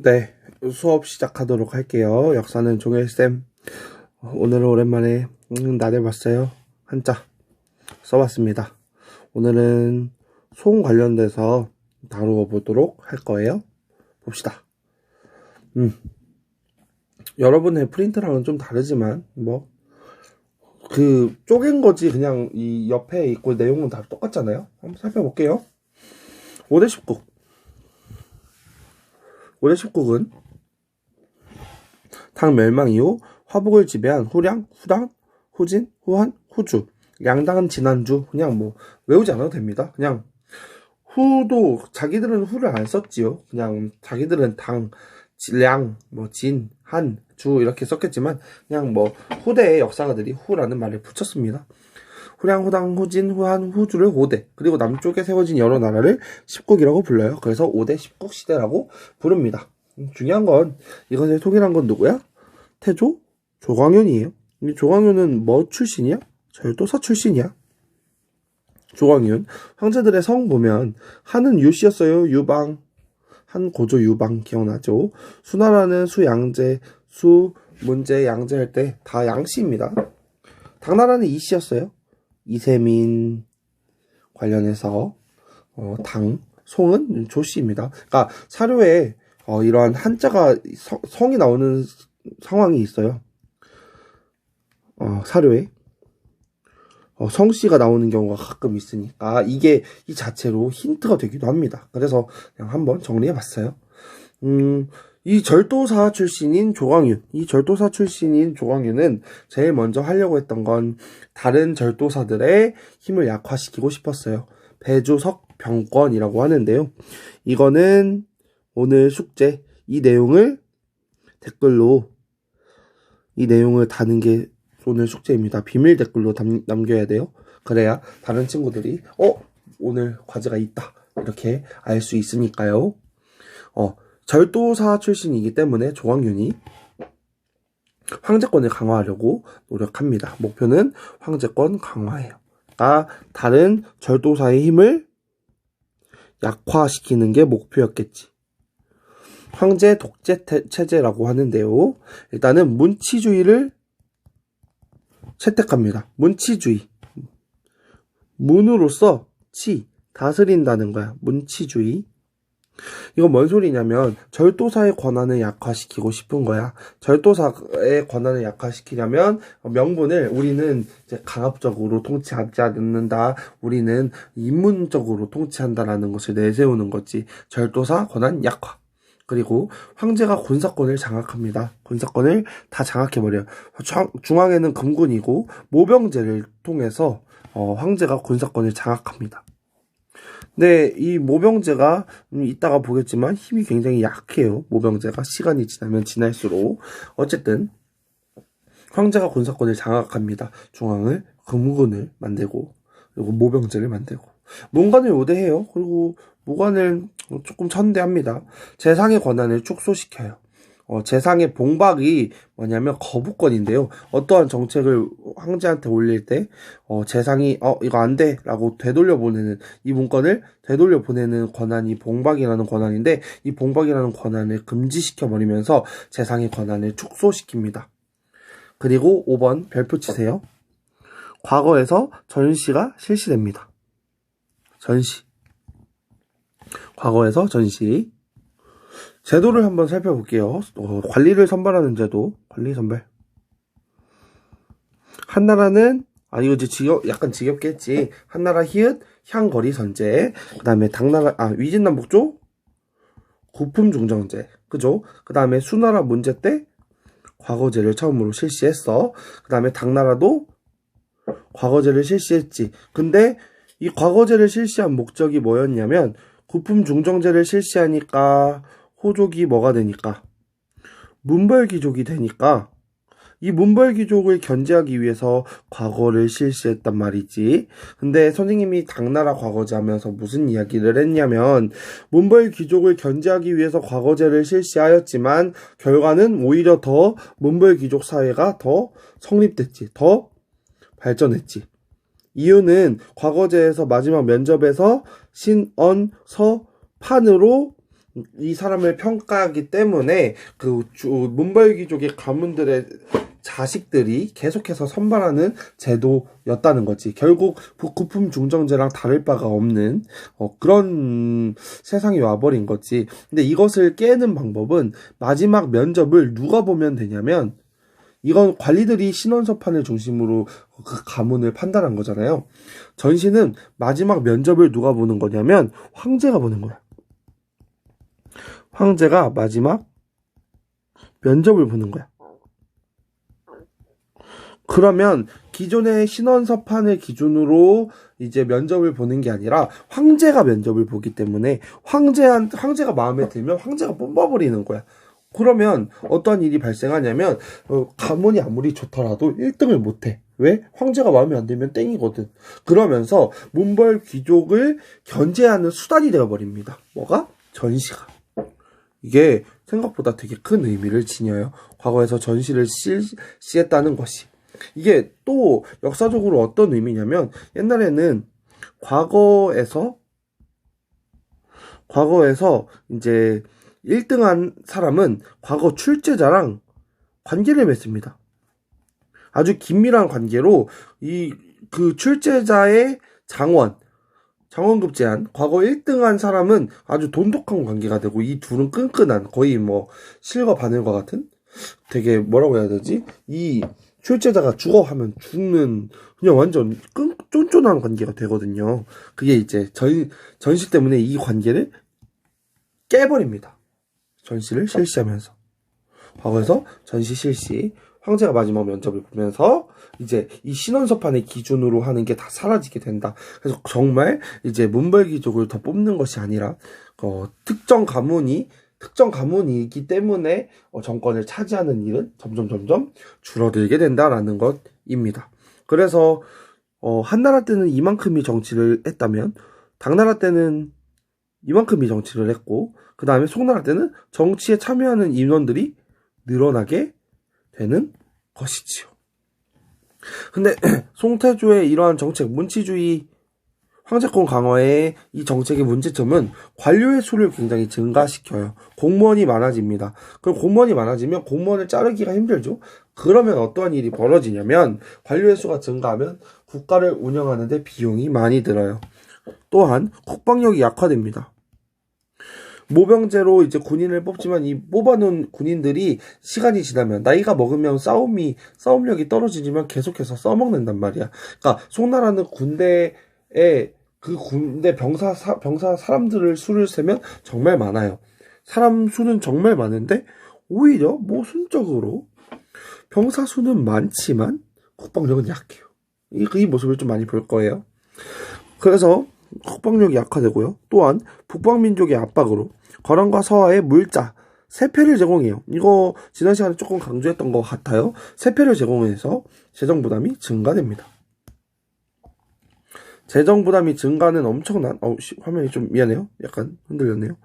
네, 수업 시작하도록 할게요. 역사는 종일쌤. 오늘은 오랜만에 나를 봤어요. 한자 써봤습니다. 오늘은 송 관련돼서 다루어 보도록 할 거예요. 봅시다. 여러분의 프린트랑은 좀 다르지만 쪼갠 거지. 그냥 이 옆에 있고 내용은 다 똑같잖아요. 한번 살펴볼게요. 5대 19. 5대 19은 당 멸망 이후 화북을 지배한 후량, 후당, 후진, 후한, 후주. 양당은 지난주. 그냥 외우지 않아도 됩니다. 그냥 후도 자기들은 후를 안 썼지요. 그냥 자기들은 당, 량, 진, 한, 주 이렇게 썼겠지만 그냥 후대의 역사가들이 후라는 말을 붙였습니다. 후량, 후당, 후진, 후한, 후주를 5대, 그리고 남쪽에 세워진 여러 나라를 10국이라고 불러요. 그래서 5대 10국 시대라고 부릅니다. 중요한 건 이것을 통일한 건 누구야? 태조? 조광윤이에요. 이 조광윤은 뭐 출신이야? 절도사 출신이야. 조광윤. 황제들의 성 보면 한은 유씨였어요. 유방. 한 고조 유방 기억나죠? 수나라는 수양제, 수문제, 양제 할 때 다 양씨입니다. 당나라는 이씨였어요. 이세민 관련해서 당, 송은 조씨입니다. 그러니까 사료에 이러한 한자가 성이 나오는 상황이 있어요. 사료에 성씨가 나오는 경우가 가끔 있으니까 이게 이 자체로 힌트가 되기도 합니다. 그래서 그냥 한번 정리해봤어요. 이 절도사 출신인 조광윤은 제일 먼저 하려고 했던 건 다른 절도사들의 힘을 약화시키고 싶었어요. 배주석병권이라고 하는데요. 이거는 오늘 숙제, 이 내용을 댓글로, 이 내용을 다는 게 오늘 숙제입니다. 비밀 댓글로 남겨야 돼요. 그래야 다른 친구들이 오늘 과제가 있다 이렇게 알 수 있으니까요. 절도사 출신이기 때문에 조광윤이 황제권을 강화하려고 노력합니다. 목표는 황제권 강화예요. 다른 절도사의 힘을 약화시키는 게 목표였겠지. 황제 독재 체제라고 하는데요. 일단은 문치주의를 채택합니다. 문치주의. 문으로서 다스린다는 거야. 문치주의. 이건 뭔 소리냐면 절도사의 권한을 약화시키고 싶은 거야. 절도사의 권한을 약화시키려면 명분을 우리는 이제 강압적으로 통치하지 않는다. 우리는 인문적으로 통치한다라는 것을 내세우는 거지. 절도사 권한 약화. 그리고 황제가 군사권을 장악합니다. 군사권을 다 장악해버려요. 중앙에는 금군이고 모병제를 통해서 황제가 군사권을 장악합니다. 근데 이 모병제가 이따가 보겠지만 힘이 굉장히 약해요. 모병제가 시간이 지나면 지날수록. 어쨌든 황제가 군사권을 장악합니다. 중앙을 금군을 만들고 그리고 모병제를 만들고 문관을 요대해요. 그리고 무관을 조금 천대합니다. 재상의 권한을 축소시켜요. 재상의 봉박이 뭐냐면 거부권인데요. 어떠한 정책을 황제한테 올릴 때 재상이 이거 안 돼 라고 되돌려보내는, 이 문건을 되돌려보내는 권한이 봉박이라는 권한인데, 이 봉박이라는 권한을 금지시켜버리면서 재상의 권한을 축소시킵니다. 그리고 5번 별표 치세요. 과거에서 전시가 실시됩니다. 과거에서 전시. 제도를 한번 살펴볼게요. 관리를 선발하는 제도. 관리 선발. 한나라는, 이거 이제 약간 지겹게 했지. 한나라 히읗, 향거리 선제. 그 다음에 당나라, 위진남북조, 구품중정제. 그죠? 그 다음에 수나라 문제 때 과거제를 처음으로 실시했어. 그 다음에 당나라도 과거제를 실시했지. 근데 이 과거제를 실시한 목적이 뭐였냐면, 구품중정제를 실시하니까 호족이 뭐가 되니까? 문벌귀족이 되니까 이 문벌귀족을 견제하기 위해서 과거를 실시했단 말이지. 근데 선생님이 당나라 과거제 하면서 무슨 이야기를 했냐면 문벌귀족을 견제하기 위해서 과거제를 실시하였지만 결과는 오히려 더 문벌귀족 사회가 더 성립됐지. 더 발전했지. 이유는 과거제에서 마지막 면접에서 신언서판으로 이 사람을 평가하기 때문에 그 문벌귀족의 가문들의 자식들이 계속해서 선발하는 제도였다는 거지. 결국 국품 중정제랑 다를 바가 없는 그런 세상이 와버린 거지. 근데 이것을 깨는 방법은 마지막 면접을 누가 보면 되냐면, 이건 관리들이 신원서판을 중심으로 그 가문을 판단한 거잖아요. 전시는 마지막 면접을 누가 보는 거냐면 황제가 보는 거야. 황제가 마지막 면접을 보는 거야. 그러면 기존의 신원서판을 기준으로 이제 면접을 보는 게 아니라 황제가 면접을 보기 때문에 황제가 마음에 들면 황제가 뽑아버리는 거야. 그러면 어떤 일이 발생하냐면 가문이 아무리 좋더라도 1등을 못해. 왜? 황제가 마음에 안 들면 땡이거든. 그러면서 문벌 귀족을 견제하는 수단이 되어버립니다. 뭐가? 전시가. 이게 생각보다 되게 큰 의미를 지녀요. 과거에서 전시를 실시했다는 것이. 이게 또 역사적으로 어떤 의미냐면, 옛날에는 과거에서 이제 1등한 사람은 과거 출제자랑 관계를 맺습니다. 아주 긴밀한 관계로 그 출제자의 장원급 제한, 과거 1등한 사람은 아주 돈독한 관계가 되고, 이 둘은 끈끈한, 거의 뭐 실과 바늘과 같은, 되게 뭐라고 해야 되지? 이 출제자가 죽어 하면 죽는, 그냥 완전 쫀쫀한 관계가 되거든요. 그게 이제 전시 때문에 이 관계를 깨버립니다. 전시를 실시하면서. 과거에서 전시 실시, 황제가 마지막 면접을 보면서 이제 이 신원서판의 기준으로 하는 게 다 사라지게 된다. 그래서 정말 이제 문벌귀족을 더 뽑는 것이 아니라 특정 가문이기 때문에 정권을 차지하는 일은 점점 줄어들게 된다라는 것입니다. 그래서 한나라 때는 이만큼이 정치를 했다면 당나라 때는 이만큼이 정치를 했고, 그 다음에 송나라 때는 정치에 참여하는 인원들이 늘어나게 되는 것이지요. 근데 송태조의 이러한 정책, 문치주의 황제권 강화의 이 정책의 문제점은 관료의 수를 굉장히 증가시켜요. 공무원이 많아집니다. 그럼 공무원이 많아지면 공무원을 자르기가 힘들죠. 그러면 어떠한 일이 벌어지냐면, 관료의 수가 증가하면 국가를 운영하는데 비용이 많이 들어요. 또한 국방력이 약화됩니다. 모병제로 이제 군인을 뽑지만 이 뽑아놓은 군인들이 시간이 지나면, 나이가 먹으면 싸움력이 떨어지지만 계속해서 써먹는단 말이야. 그러니까 송나라는 군대에 그 군대 병사 사람들을 수를 세면 정말 많아요. 사람 수는 정말 많은데 오히려 모순적으로 병사 수는 많지만 국방력은 약해요. 이 모습을 좀 많이 볼 거예요. 그래서 국방력이 약화되고요. 또한 북방민족의 압박으로 거란과 서하의 물자, 세패를 제공해요. 이거 지난 시간에 조금 강조했던 것 같아요. 세패를 제공해서 재정 부담이 증가됩니다. 재정 부담이 증가는 엄청난, 화면이 좀 미안해요. 약간 흔들렸네요.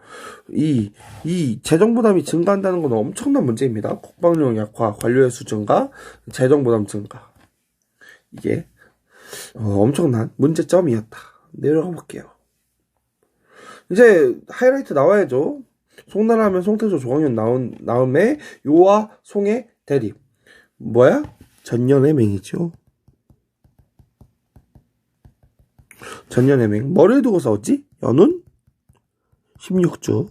이 재정 부담이 증가한다는 건 엄청난 문제입니다. 국방력 약화, 관료의 수 증가, 재정 부담 증가. 이게 엄청난 문제점이었다. 내려가 볼게요. 이제 하이라이트 나와야죠. 송나라 하면 송태조, 조광현 나온 다음에 요와 송의 대립. 뭐야? 전년해맹이죠. 전년해맹. 뭐를 두고 싸웠지? 연운 16주.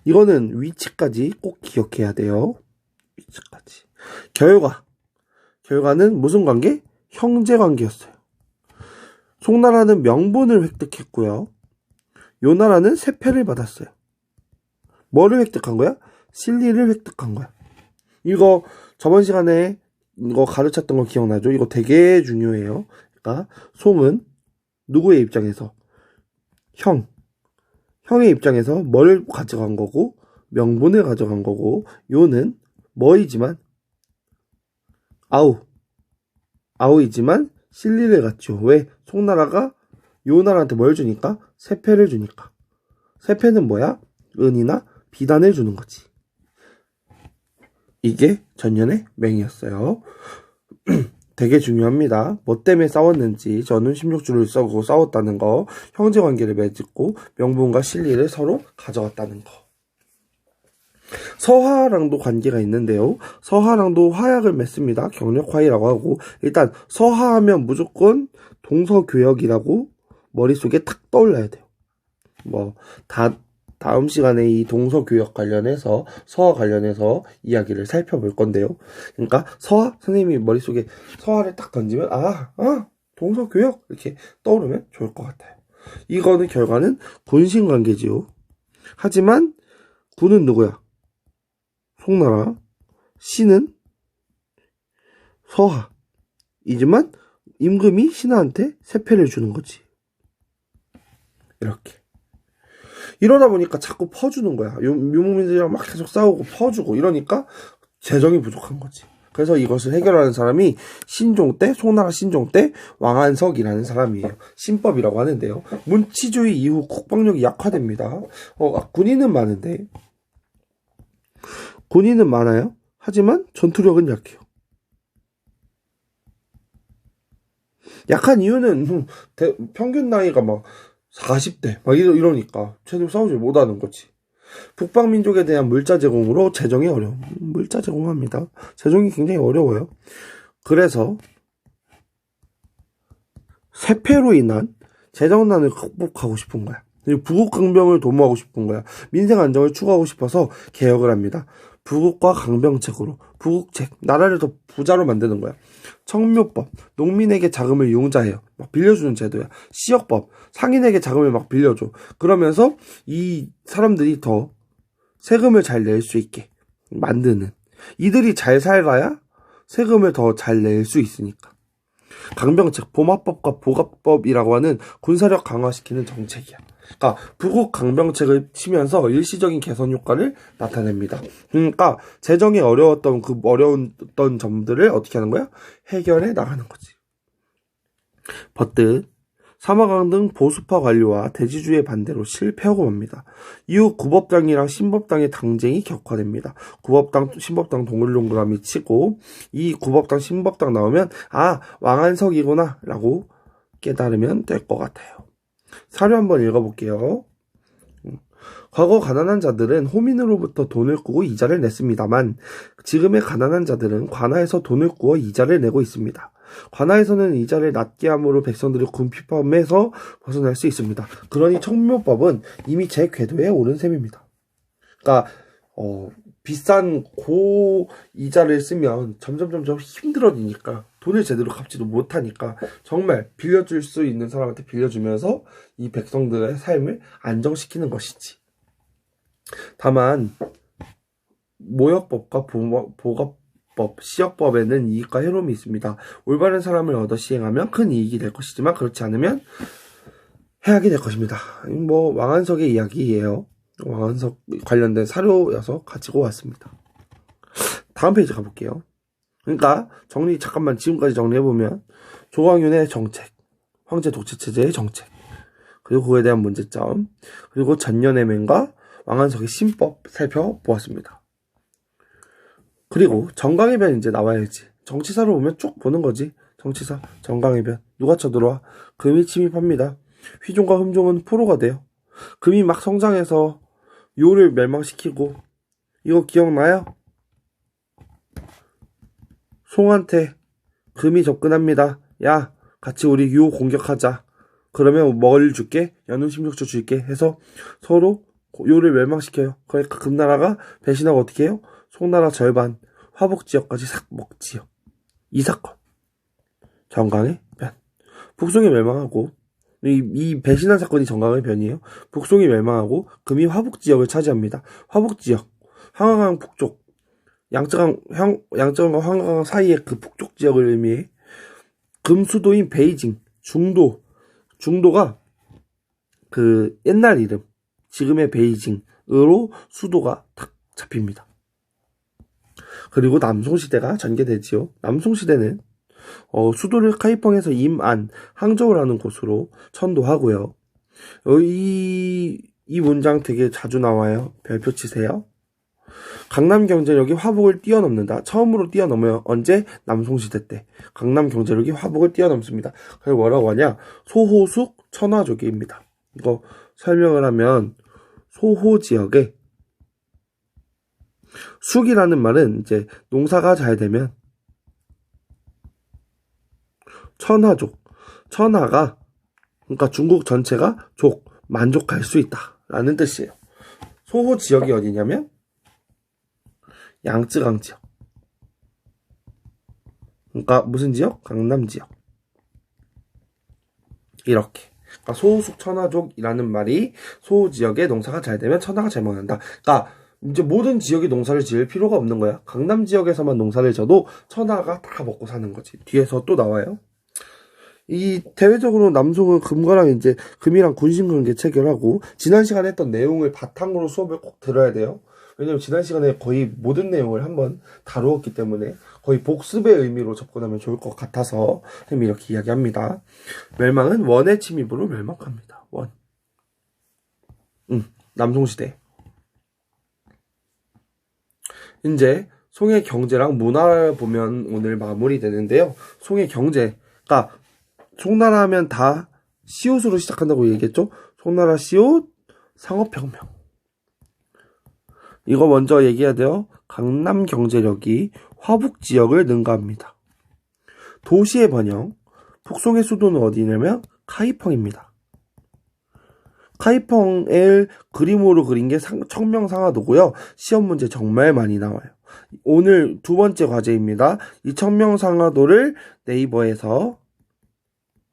이거는 위치까지 꼭 기억해야 돼요. 위치까지. 결과는 무슨 관계? 형제 관계였어요. 송나라는 명분을 획득했고요. 요 나라는 세패를 받았어요. 뭐를 획득한 거야? 실리를 획득한 거야. 이거 저번 시간에 이거 가르쳤던 거 기억나죠? 이거 되게 중요해요. 그러니까 송은 누구의 입장에서? 형의 입장에서 뭘 가져간 거고, 명분을 가져간 거고, 요는 뭐이지만 아우이지만 실리를 갖죠. 왜? 송나라가 요 나라한테 뭘 주니까? 세패를 주니까. 세패는 뭐야? 은이나 비단을 주는 거지. 이게 전년의 맹이었어요. 되게 중요합니다. 뭐 때문에 싸웠는지, 저는 16주를 써고 싸웠다는 거, 형제관계를 맺고 명분과 실리를 서로 가져갔다는 거. 서하랑도 관계가 있는데요. 서하랑도 화약을 맺습니다. 경력화이라고 하고, 일단 서하하면 무조건 동서교역이라고 머릿속에 탁 떠올라야 돼요. 다음 시간에 이 동서교역 관련해서 서하 관련해서 이야기를 살펴볼 건데요. 그러니까 서하 선생님이 머릿속에 서하를 딱 던지면 동서교역 이렇게 떠오르면 좋을 것 같아요. 이거는 결과는 군신관계지요. 하지만 군은 누구야? 송나라, 신은 서하이지만 임금이 신하한테 세패를 주는 거지. 이렇게. 이러다 보니까 자꾸 퍼주는 거야. 유목민들이랑 막 계속 싸우고 퍼주고 이러니까 재정이 부족한 거지. 그래서 이것을 해결하는 사람이 신종 때, 송나라 신종 때 왕안석이라는 사람이에요. 신법이라고 하는데요. 문치주의 이후 국방력이 약화됩니다. 군인은 많은데, 군인은 많아요. 하지만 전투력은 약해요. 약한 이유는 평균 나이가 막 40대 막 이러니까 제대로 싸우지 못하는 거지. 북방민족에 대한 물자 제공으로 재정이 어려워. 물자 제공합니다. 재정이 굉장히 어려워요. 그래서 세패로 인한 재정난을 극복하고 싶은 거야. 부국강병을 도모하고 싶은 거야. 민생 안정을 추구하고 싶어서 개혁을 합니다. 부국과 강병책으로 부국책, 나라를 더 부자로 만드는 거야. 청묘법, 농민에게 자금을 융자해요. 막 빌려주는 제도야. 시역법, 상인에게 자금을 막 빌려줘. 그러면서 이 사람들이 더 세금을 잘 낼 수 있게 만드는. 이들이 잘 살아야 세금을 더 잘 낼 수 있으니까. 강병책, 보마법과 보갑법이라고 하는 군사력 강화시키는 정책이야. 그러니까 부국 강병책을 치면서 일시적인 개선 효과를 나타냅니다. 그러니까 재정이 어려웠던 점들을 어떻게 하는 거야? 해결해 나가는 거지. 버뜩 사마강 등 보수파 관료와 대지주의 반대로 실패하고 맙니다. 이후 구법당이랑 신법당의 당쟁이 격화됩니다. 구법당, 신법당 동글동글함이 치고 이 구법당, 신법당 나오면 왕안석이구나 라고 깨달으면 될 것 같아요. 사료 한번 읽어볼게요. 과거 가난한 자들은 호민으로부터 돈을 꾸고 이자를 냈습니다만 지금의 가난한 자들은 관아에서 돈을 꾸어 이자를 내고 있습니다. 관아에서는 이자를 낮게 함으로 백성들이 군핍함에서 벗어날 수 있습니다. 그러니 청묘법은 이미 제 궤도에 오른 셈입니다. 그러니까 비싼 고이자를 쓰면 점점 힘들어지니까 돈을 제대로 갚지도 못하니까 정말 빌려줄 수 있는 사람한테 빌려주면서 이 백성들의 삶을 안정시키는 것이지. 다만 모역법과 보갑법, 시역법에는 이익과 해로움이 있습니다. 올바른 사람을 얻어 시행하면 큰 이익이 될 것이지만 그렇지 않으면 해악이 될 것입니다. 왕안석의 이야기예요. 왕안석 관련된 사료여서 가지고 왔습니다. 다음 페이지 가볼게요. 그러니까 잠깐만 지금까지 정리해보면 조광윤의 정책, 황제 독재체제의 정책, 그리고 그거에 대한 문제점, 그리고 전년의 맹과 왕안석의 신법 살펴보았습니다. 그리고 정강의 변 이제 나와야지. 정치사로 보면 쭉 보는 거지. 정치사, 정강의 변. 누가 쳐들어와? 금이 침입합니다. 휘종과 흠종은 포로가 돼요. 금이 막 성장해서 요를 멸망시키고, 이거 기억나요? 송한테 금이 접근합니다. 야, 같이 우리 요 공격하자. 그러면 뭘 줄게? 연운 16조 줄게 해서 서로 요를 멸망시켜요. 그러니까 금나라가 배신하고 어떻게 해요? 송나라 절반, 화북지역까지 싹 먹지요. 이 사건. 정강의 변. 북송이 멸망하고, 이 배신한 사건이 정강의 변이에요. 북송이 멸망하고 금이 화북지역을 차지합니다. 화북지역, 황하강 북쪽, 양쯔강과 황하강 사이의 그 북쪽 지역을 의미해. 금수도인 베이징, 중도가 그 옛날 이름, 지금의 베이징으로 수도가 탁 잡힙니다. 그리고 남송시대가 전개되지요. 남송시대는 수도를 카이펑에서 임안, 항저우라는 곳으로 천도하고요. 이 문장 되게 자주 나와요. 별표 치세요. 강남 경제력이 화북을 뛰어넘는다. 처음으로 뛰어넘어요. 언제? 남송시대 때. 강남 경제력이 화북을 뛰어넘습니다. 그래서 뭐라고 하냐? 소호숙 천화조기입니다. 이거 설명을 하면 소호 지역에 숙이라는 말은 이제 농사가 잘 되면 천하족, 천하가 그러니까 중국 전체가 만족할 수 있다라는 뜻이에요. 소호 지역이 어디냐면 양쯔강 지역. 그러니까 무슨 지역? 강남 지역. 이렇게. 그러니까 소호숙 천하족이라는 말이 소호 지역에 농사가 잘 되면 천하가 잘 먹는다. 그러니까 이제 모든 지역이 농사를 지을 필요가 없는 거야. 강남 지역에서만 농사를 져도 천하가 다 먹고 사는 거지. 뒤에서 또 나와요. 이 대외적으로 남송은 금과랑 이제 금이랑 군신관계 체결하고 지난 시간에 했던 내용을 바탕으로 수업을 꼭 들어야 돼요. 왜냐면 지난 시간에 거의 모든 내용을 한번 다루었기 때문에 거의 복습의 의미로 접근하면 좋을 것 같아서 선생님이 이렇게 이야기합니다. 멸망은 원의 침입으로 멸망합니다. 원. 남송시대. 이제 송의 경제랑 문화를 보면 오늘 마무리되는데요. 송의 경제가 송나라 하면 다 시옷으로 시작한다고 얘기했죠. 송나라 시옷 상업혁명. 이거 먼저 얘기해야 돼요. 강남 경제력이 화북 지역을 능가합니다. 도시의 번영. 북송의 수도는 어디냐면 카이펑입니다. 카이펑을 그림으로 그린 게 청명상하도고요. 시험 문제 정말 많이 나와요. 오늘 두 번째 과제입니다. 이 청명상하도를 네이버에서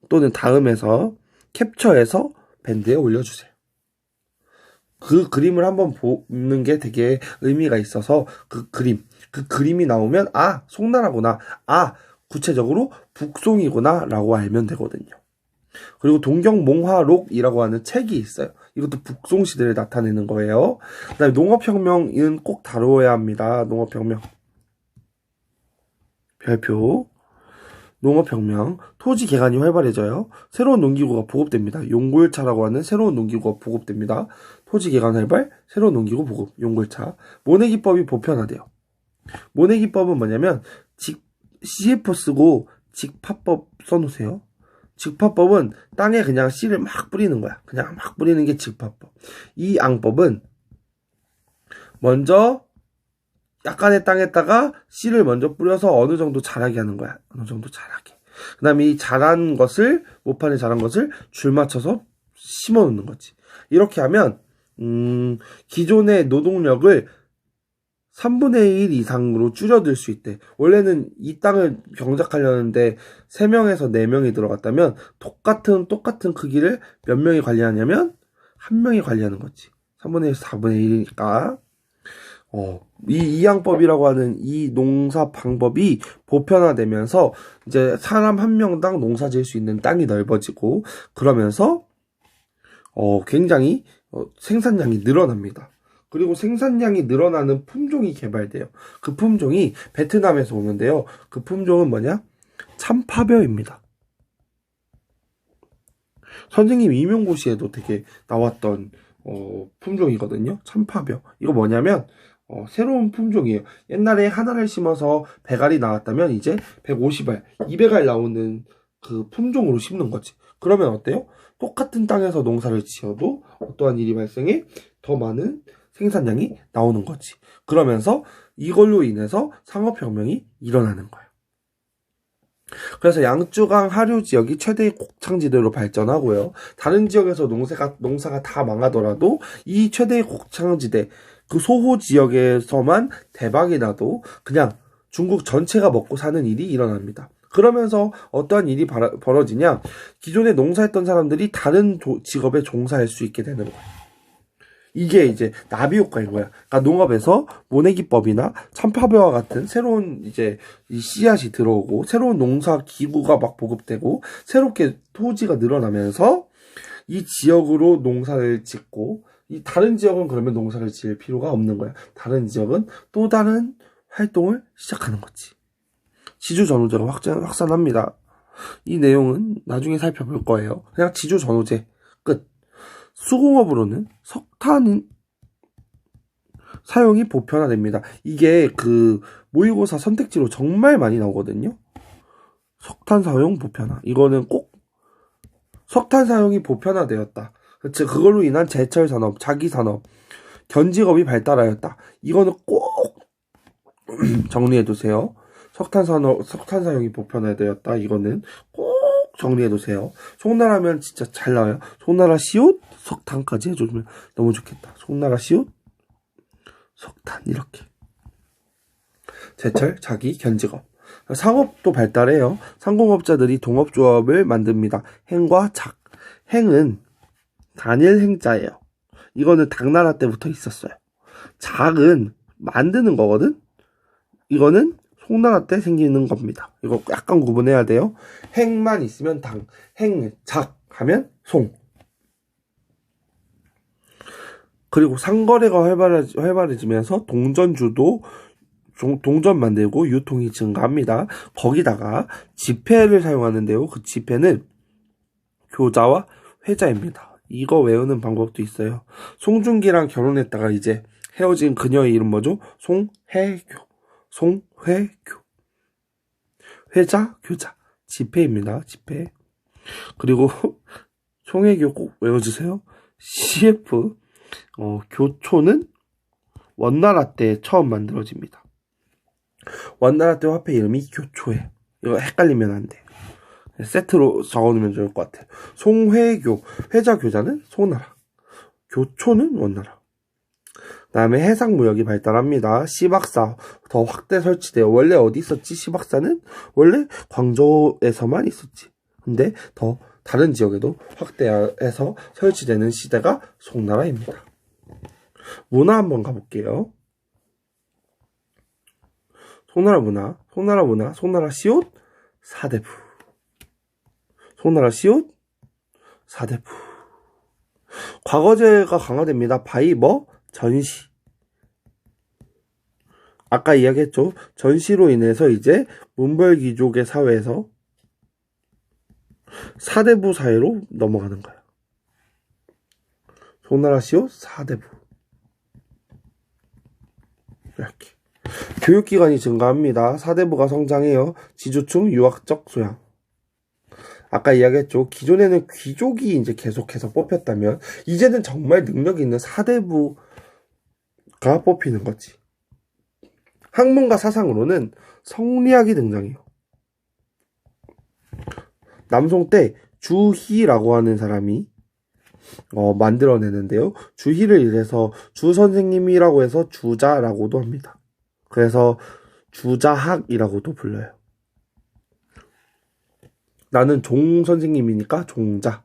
또는 다음에서 캡처해서 밴드에 올려주세요. 그 그림을 한번 보는 게 되게 의미가 있어서 그 그림이 나오면 아, 송나라구나. 아, 구체적으로 북송이구나 라고 알면 되거든요. 그리고 동경몽화록이라고 하는 책이 있어요. 이것도 북송시대를 나타내는 거예요. 그 다음에 농업혁명은 꼭 다루어야 합니다. 농업혁명. 별표. 농업혁명, 토지 개간이 활발해져요. 새로운 농기구가 보급됩니다. 용골차라고 하는 새로운 농기구가 보급됩니다. 토지 개간 활발, 새로운 농기구 보급, 용골차. 모내기법이 보편화돼요. 모내기법은 뭐냐면 CF 쓰고 직파법 써놓으세요. 직파법은 땅에 그냥 씨를 막 뿌리는 거야. 그냥 막 뿌리는 게 직파법. 이 앙법은 먼저 약간의 땅에다가 씨를 먼저 뿌려서 어느 정도 자라게 하는 거야. 어느 정도 자라게. 그 다음에 이 자란 것을, 모판에 자란 것을 줄 맞춰서 심어 놓는 거지. 이렇게 하면, 기존의 노동력을 3분의 1 이상으로 줄여들 수 있대. 원래는 이 땅을 경작하려는데 3명에서 4명이 들어갔다면 똑같은 크기를 몇 명이 관리하냐면 1명이 관리하는 거지. 3분의 1, 4분의 1이니까. 이양법이라고 하는 이 농사 방법이 보편화되면서 이제 사람 한 명당 농사 지을 수 있는 땅이 넓어지고 그러면서 굉장히 생산량이 늘어납니다. 그리고 생산량이 늘어나는 품종이 개발돼요. 그 품종이 베트남에서 오는데요. 그 품종은 뭐냐? 참파벼입니다. 선생님 임용고시에도 되게 나왔던 품종이거든요. 참파벼. 이거 뭐냐면 새로운 품종이에요. 옛날에 하나를 심어서 100알이 나왔다면 이제 150알, 200알 나오는 그 품종으로 심는 거지. 그러면 어때요? 똑같은 땅에서 농사를 지어도 어떠한 일이 발생해? 더 많은 생산량이 나오는 거지. 그러면서 이걸로 인해서 상업혁명이 일어나는 거야. 그래서 양쯔강 하류 지역이 최대의 곡창지대로 발전하고요. 다른 지역에서 농사가 다 망하더라도 이 최대의 곡창지대, 그 소호 지역에서만 대박이 나도 그냥 중국 전체가 먹고 사는 일이 일어납니다. 그러면서 어떠한 일이 벌어지냐? 기존에 농사했던 사람들이 다른 직업에 종사할 수 있게 되는 거예요. 이게 이제 나비 효과인 거야. 그러니까 농업에서 모내기법이나 참파벼와 같은 새로운 이제 이 씨앗이 들어오고 새로운 농사 기구가 막 보급되고 새롭게 토지가 늘어나면서 이 지역으로 농사를 짓고 이 다른 지역은 그러면 농사를 지을 필요가 없는 거야. 다른 지역은 또 다른 활동을 시작하는 거지. 지주전호제가 확산합니다. 이 내용은 나중에 살펴볼 거예요. 그냥 지주전호제 끝. 수공업으로는 사용이 보편화됩니다. 이게 그 모의고사 선택지로 정말 많이 나오거든요. 석탄 사용 보편화. 이거는 꼭 석탄 사용이 보편화되었다. 즉 그걸로 인한 제철 산업, 자기 산업, 견직업이 발달하였다. 이거는 꼭 정리해 두세요. 석탄 사용이 보편화되었다. 이거는 꼭 정리해 두세요. 송나라면 진짜 잘 나와요. 송나라 시옷 석탄까지 해주면 너무 좋겠다. 송나라 시옷 석탄 이렇게. 제철, 자기, 견직업. 상업도 발달해요. 상공업자들이 동업조합을 만듭니다. 행과 작. 행은 단일 행자예요. 이거는 당나라 때부터 있었어요. 작은 만드는 거거든. 이거는 송나라 때 생기는 겁니다. 이거 약간 구분해야 돼요. 행만 있으면 당, 행, 작 하면 송. 그리고 상거래가 활발해지면서 동전주도 동전 만들고 유통이 증가합니다. 거기다가 지폐를 사용하는데요. 그 지폐는 교자와 회자입니다. 이거 외우는 방법도 있어요. 송중기랑 결혼했다가 이제 헤어진 그녀의 이름 뭐죠? 송혜교. 송회교. 회자, 교자. 지폐입니다. 지폐. 그리고 송혜교 꼭 외워주세요. CF. 교초는 원나라 때 처음 만들어집니다. 원나라 때 화폐 이름이 교초예요. 이거 헷갈리면 안 돼요. 세트로 적어놓으면 좋을 것 같아요. 송회교, 회자 교자는 송나라, 교초는 원나라. 다음에 해상무역이 발달합니다. 시박사 더 확대 설치돼요. 원래 어디 있었지? 시박사는 원래 광저우에서만 있었지. 근데 더 다른 지역에도 확대해서 설치되는 시대가 송나라입니다. 문화 한번 가볼게요. 송나라 문화, 송나라 시옷, 사대부. 송나라 시옷, 사대부. 과거제가 강화됩니다. 바이버, 전시. 아까 이야기했죠. 전시로 인해서 이제 문벌귀족의 사회에서 사대부 사회로 넘어가는 거예요. 송나라 시옷, 사대부. 이렇게. 교육기관이 증가합니다. 사대부가 성장해요. 지주층 유학적 소양. 아까 이야기했죠. 기존에는 귀족이 이제 계속해서 뽑혔다면 이제는 정말 능력 있는 사대부가 뽑히는 거지. 학문과 사상으로는 성리학이 등장해요. 남송 때 주희라고 하는 사람이 만들어내는데요. 주희를 이래서 주선생님이라고 해서 주자라고도 합니다. 그래서 주자학이라고도 불러요. 나는 종선생님이니까 종자.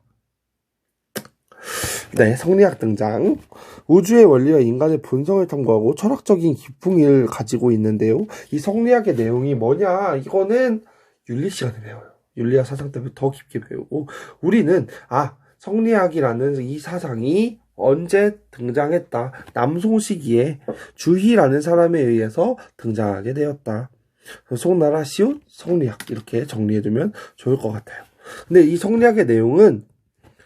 네, 성리학 등장. 우주의 원리와 인간의 본성을 탐구하고 철학적인 깊음을 가지고 있는데요. 이 성리학의 내용이 뭐냐? 이거는 윤리 시간에 배워요. 윤리학 사상 때문에 더 깊게 배우고, 우리는 성리학이라는 이 사상이 언제 등장했다. 남송 시기에 주희라는 사람에 의해서 등장하게 되었다. 송나라 시옷 성리학 이렇게 정리해두면 좋을 것 같아요. 근데 이 성리학의 내용은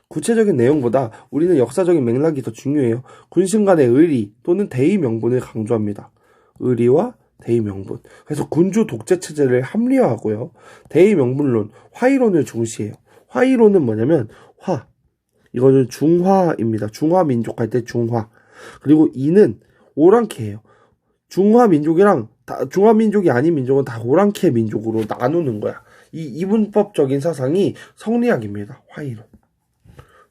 구체적인 내용보다 우리는 역사적인 맥락이 더 중요해요. 군신 간의 의리 또는 대의 명분을 강조합니다. 의리와 대의 명분. 그래서 군주 독재 체제를 합리화하고요. 대의 명분론, 화의론을 중시해요. 화의론은 뭐냐면 이거는 중화입니다. 중화 민족 할 때 중화. 그리고 이는 오랑캐예요. 중화 민족이 아닌 민족은 다 오랑캐 민족으로 나누는 거야. 이 이분법적인 사상이 성리학입니다. 화의론.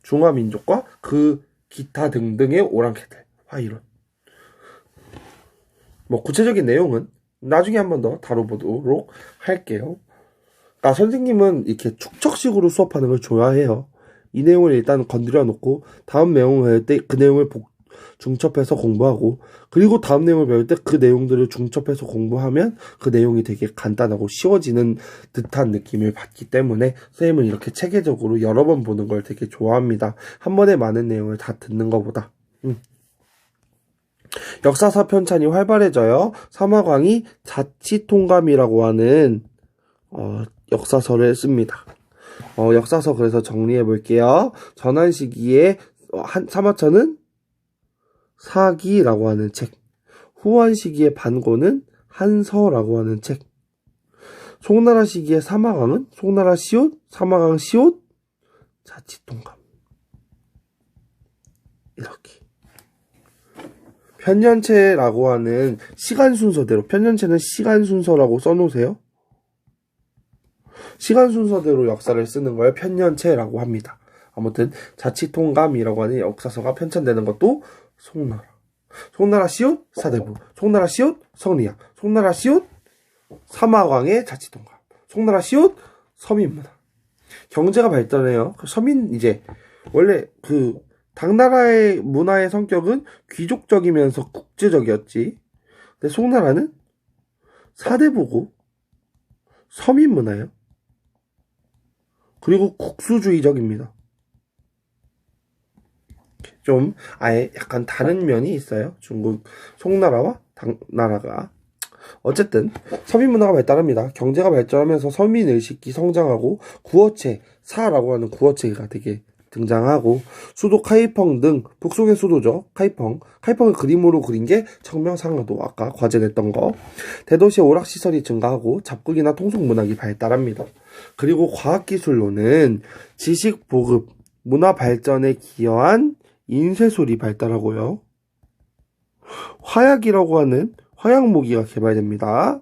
중화 민족과 그 기타 등등의 오랑캐들. 화의론. 구체적인 내용은 나중에 한 번 더 다뤄보도록 할게요. 선생님은 이렇게 축척식으로 수업하는 걸 좋아해요. 이 내용을 일단 건드려 놓고 다음 내용을 배울 때 그 내용을 중첩해서 공부하고, 그리고 다음 내용을 배울 때 그 내용들을 중첩해서 공부하면 그 내용이 되게 간단하고 쉬워지는 듯한 느낌을 받기 때문에 선생님은 이렇게 체계적으로 여러 번 보는 걸 되게 좋아합니다. 한 번에 많은 내용을 다 듣는 것보다. 역사사 편찬이 활발해져요. 사마광이 자치통감이라고 하는 역사서를 씁니다. 역사서 그래서 정리해 볼게요. 전한 시기에 사마천은 사기라고 하는 책, 후한 시기의 반고는 한서라고 하는 책. 송나라 시기의 사마강은 송나라 시옷, 사마강 시옷, 자치통감. 이렇게. 편년체라고 하는 시간 순서대로, 편년체는 시간 순서라고 써놓으세요. 시간 순서대로 역사를 쓰는 걸 편년체라고 합니다. 아무튼 자치통감이라고 하는 역사서가 편찬되는 것도 송나라. 송나라 시옷 사대부, 송나라 시옷 성리학, 송나라 시옷 사마광의 자치통감, 송나라 시옷 서민문화. 경제가 발전해요. 서민 이제 원래 그 당나라의 문화의 성격은 귀족적이면서 국제적이었지. 근데 송나라는 사대부고 서민문화예요. 그리고 국수주의적입니다. 좀 아예 약간 다른 면이 있어요. 중국 송나라와 당나라가. 어쨌든 서민문화가 발달합니다. 경제가 발전하면서 서민의식이 성장하고 구어체, 사라고 하는 구어체가 되게 등장하고 수도 카이펑 등 북송의 수도죠. 카이펑을 그림으로 그린 게 청명상가도 아까 과제됐던 거. 대도시의 오락시설이 증가하고 잡국이나 통속문학이 발달합니다. 그리고 과학기술로는 지식 보급, 문화 발전에 기여한 인쇄술이 발달하고요. 화약이라고 하는 화약무기가 개발됩니다.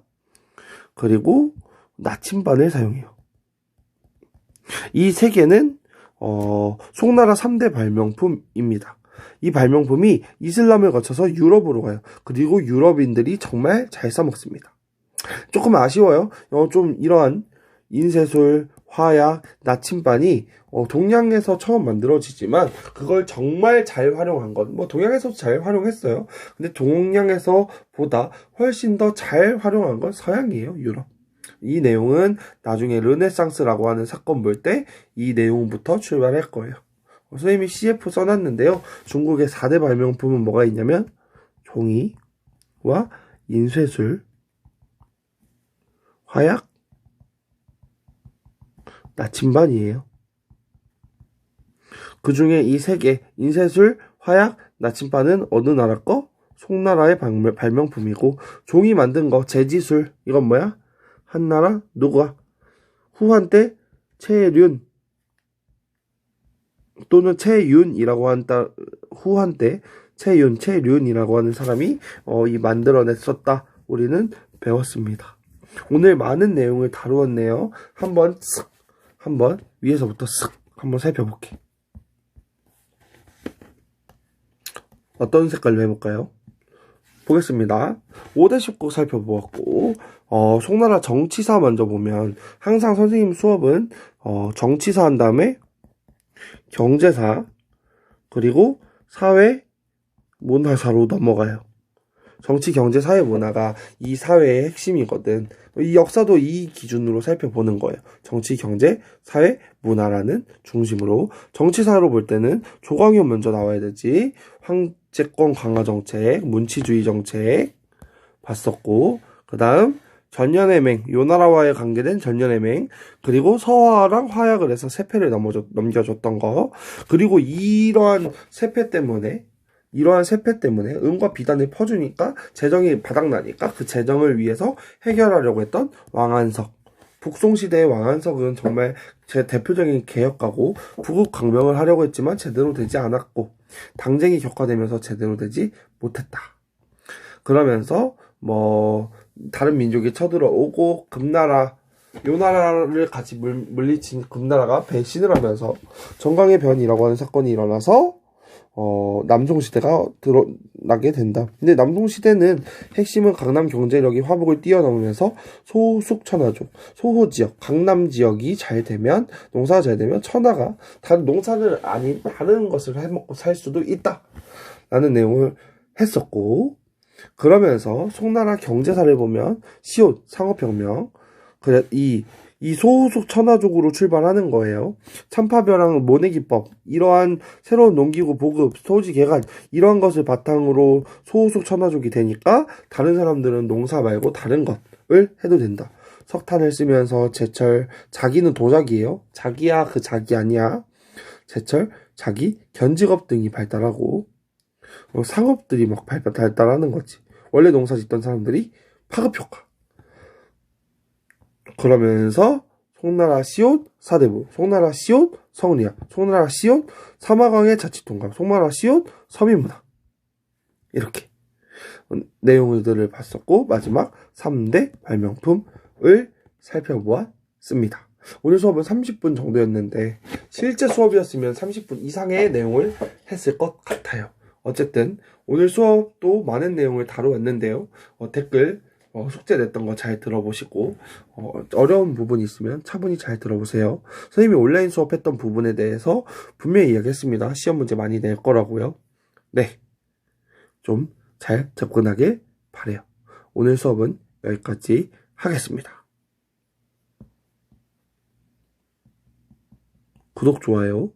그리고 나침반을 사용해요. 이 세 개는 송나라 3대 발명품입니다. 이 발명품이 이슬람을 거쳐서 유럽으로 가요. 그리고 유럽인들이 정말 잘 써먹습니다. 조금 아쉬워요. 좀 이러한 인쇄술, 화약, 나침반이 동양에서 처음 만들어지지만 그걸 정말 잘 활용한 건 동양에서도 잘 활용했어요. 근데 동양에서 보다 훨씬 더 잘 활용한 건 서양이에요. 유럽. 이 내용은 나중에 르네상스라고 하는 사건 볼 때 이 내용부터 출발할 거예요. 선생님이 CF 써놨는데요. 중국의 4대 발명품은 뭐가 있냐면 종이와 인쇄술, 화약, 나침반이에요. 그 중에 이 세 개, 인쇄술, 화약, 나침반은 어느 나라 거? 송나라의 발명품이고, 종이 만든 거, 제지술, 이건 뭐야? 한나라? 누가? 후한 때 최륜 또는 최윤이라고 한다. 후한 때 최륜이라고 하는 사람이 이 만들어냈었다. 우리는 배웠습니다. 오늘 많은 내용을 다루었네요. 한번 위에서부터 쓱 한번 살펴볼게. 어떤 색깔로 해볼까요? 보겠습니다. 5대 19 살펴보았고 송나라 정치사 먼저 보면 항상 선생님 수업은 정치사 한 다음에 경제사 그리고 사회 문화사로 넘어가요. 정치, 경제, 사회, 문화가 이 사회의 핵심이거든. 이 역사도 이 기준으로 살펴보는 거예요. 정치, 경제, 사회, 문화라는 중심으로. 정치사로 볼 때는 조광현 먼저 나와야 되지. 황제권 강화 정책, 문치주의 정책 봤었고, 그 다음 전년해맹, 요 나라와의 관계된 전년해맹, 그리고 서화랑 화약을 해서 세패를 넘겨줬던 거, 그리고 이러한 세패 때문에 은과 비단을 퍼주니까 재정이 바닥나니까 그 재정을 위해서 해결하려고 했던 왕안석. 북송시대의 왕안석은 정말 제 대표적인 개혁가고 부국 강명을 하려고 했지만 제대로 되지 않았고 당쟁이 격화되면서 제대로 되지 못했다. 그러면서 다른 민족이 쳐들어오고 금나라, 요 나라를 같이 물리친 금나라가 배신을 하면서 정강의 변이라고 하는 사건이 일어나서 남송시대가 드러나게 된다. 근데 남송시대는 핵심은 강남 경제력이 화북을 뛰어넘으면서 소숙천하족, 소호지역, 강남지역이 잘 되면, 농사가 잘 되면 천하가 다른 농사를 아닌 다른 것을 해먹고 살 수도 있다. 라는 내용을 했었고, 그러면서 송나라 경제사를 보면 시옷, 상업혁명, 이 소호숙 천하족으로 출발하는 거예요. 참파벼랑 모내기법, 이러한 새로운 농기구 보급, 토지 개간 이러한 것을 바탕으로 소호숙 천하족이 되니까 다른 사람들은 농사 말고 다른 것을 해도 된다. 석탄을 쓰면서 제철, 자기는 도자기예요. 자기야 그 자기 아니야. 제철, 자기, 견직업 등이 발달하고 상업들이 막 발달하는 거지. 원래 농사 짓던 사람들이 파급효과. 그러면서 송나라 시옷 사대부, 송나라 시옷 성리학, 송나라 시옷 사마강의 자치통감, 송나라 시옷 서민문학. 이렇게 내용들을 봤었고 마지막 3대 발명품을 살펴보았습니다. 오늘 수업은 30분 정도였는데 실제 수업이었으면 30분 이상의 내용을 했을 것 같아요. 어쨌든 오늘 수업도 많은 내용을 다루었는데요. 댓글 숙제 냈던 거 잘 들어보시고 어려운 부분이 있으면 차분히 잘 들어보세요. 선생님이 온라인 수업했던 부분에 대해서 분명히 이야기했습니다. 시험 문제 많이 낼 거라고요. 네, 좀 잘 접근하길 바래요. 오늘 수업은 여기까지 하겠습니다. 구독, 좋아요